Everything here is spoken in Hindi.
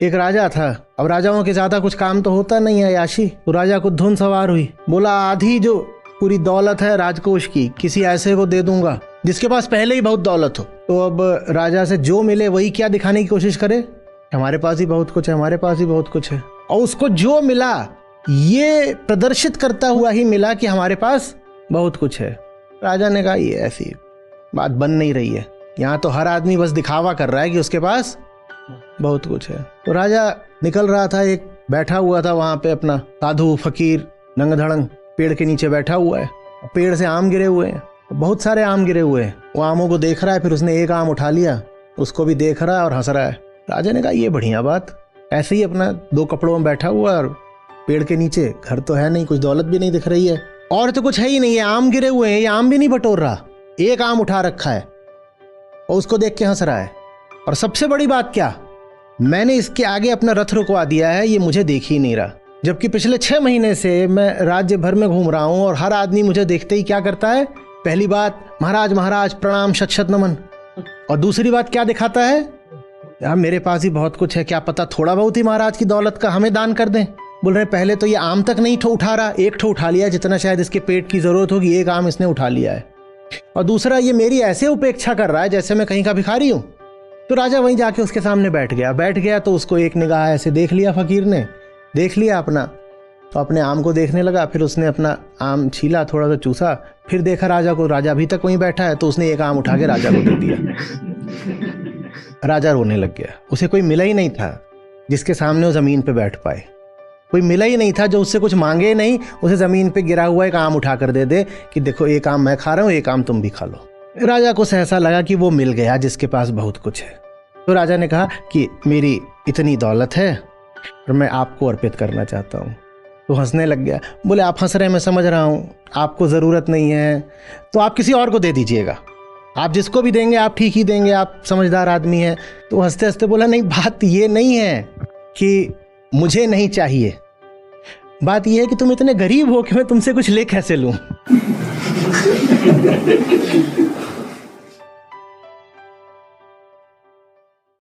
एक राजा था। अब राजाओं के ज्यादा कुछ काम तो होता नहीं है याशी, तो राजा को धुन सवार हुई। बोला आधी जो पूरी दौलत है राजकोष की किसी ऐसे को दे दूंगा जिसके पास पहले ही बहुत दौलत हो। तो अब राजा से जो मिले वही क्या दिखाने की कोशिश करे, हमारे पास ही बहुत कुछ है, हमारे पास ही बहुत कुछ है। और उसको जो मिला ये प्रदर्शित करता हुआ ही मिला कि हमारे पास बहुत कुछ है। राजा ने कहा ये ऐसी बात बन नहीं रही है, यहाँ तो हर आदमी बस दिखावा कर रहा है कि उसके पास बहुत कुछ है। तो राजा निकल रहा था, एक बैठा हुआ था वहां पे अपना साधु फकीर नंग धड़ंग पेड़ के नीचे बैठा हुआ है। पेड़ से आम गिरे हुए हैं, बहुत सारे आम गिरे हुए हैं। वो आमों को देख रहा है, फिर उसने एक आम उठा लिया, उसको भी देख रहा है और हंस रहा है। राजा ने कहा ये बढ़िया बात, ऐसे ही अपना दो कपड़ों में बैठा हुआ और पेड़ के नीचे, घर तो है नहीं, कुछ दौलत भी नहीं दिख रही है और तो कुछ है ही नहीं, ये आम गिरे हुए हैं, ये आम भी नहीं बटोर रहा, एक आम उठा रखा है और उसको देख के हंस रहा है। और सबसे बड़ी बात क्या, मैंने इसके आगे अपना रथ रुकवा दिया है, ये मुझे देख ही नहीं रहा। जबकि पिछले 6 महीने से मैं राज्य भर में घूम रहा हूं और हर आदमी मुझे देखते ही क्या करता है, पहली बात महाराज महाराज प्रणाम शत शत नमन, और दूसरी बात क्या दिखाता है, यार मेरे पास ही बहुत कुछ है, क्या पता थोड़ा बहुत ही महाराज की दौलत का हमें दान कर दें। बोल रहे पहले तो ये आम तक नहीं उठा रहा, एक ठो उठा लिया जितना शायद इसके पेट की जरूरत होगी, एक आम इसने उठा लिया है। और दूसरा ये मेरी ऐसे उपेक्षा कर रहा है जैसे मैं कहीं का भिखारी हूं। तो राजा वहीं जाके उसके सामने बैठ गया तो उसको एक निगाह ऐसे देख लिया, फकीर ने देख लिया अपना, तो अपने आम को देखने लगा। फिर उसने अपना आम छीला, थोड़ा सा चूसा, फिर देखा राजा को, राजा अभी तक वहीं बैठा है, तो उसने एक आम उठा के राजा को दे दिया। राजा रोने लग गया, उसे कोई मिला ही नहीं था जिसके सामने वो जमीन पे बैठ पाए, कोई मिला ही नहीं था जो उससे कुछ मांगे नहीं, उसे जमीन पे गिरा हुआ एक आम उठा कर दे दे कि देखो एक आम मैं खा रहा हूँ, एक आम तुम भी खा लो। राजा को सहसा लगा कि वो मिल गया जिसके पास बहुत कुछ है। तो राजा ने कहा कि मेरी इतनी दौलत है और मैं आपको अर्पित करना चाहता हूँ। तो हंसने लग गया, बोले आप हंस रहे हैं मैं समझ रहा हूँ, आपको ज़रूरत नहीं है तो आप किसी और को दे दीजिएगा, आप जिसको भी देंगे आप ठीक ही देंगे, आप समझदार आदमी हैं। तो हंसते हंसते बोला नहीं, बात ये नहीं है कि मुझे नहीं चाहिए, बात यह है कि तुम इतने गरीब हो कि मैं तुमसे कुछ ले कैसे लूं।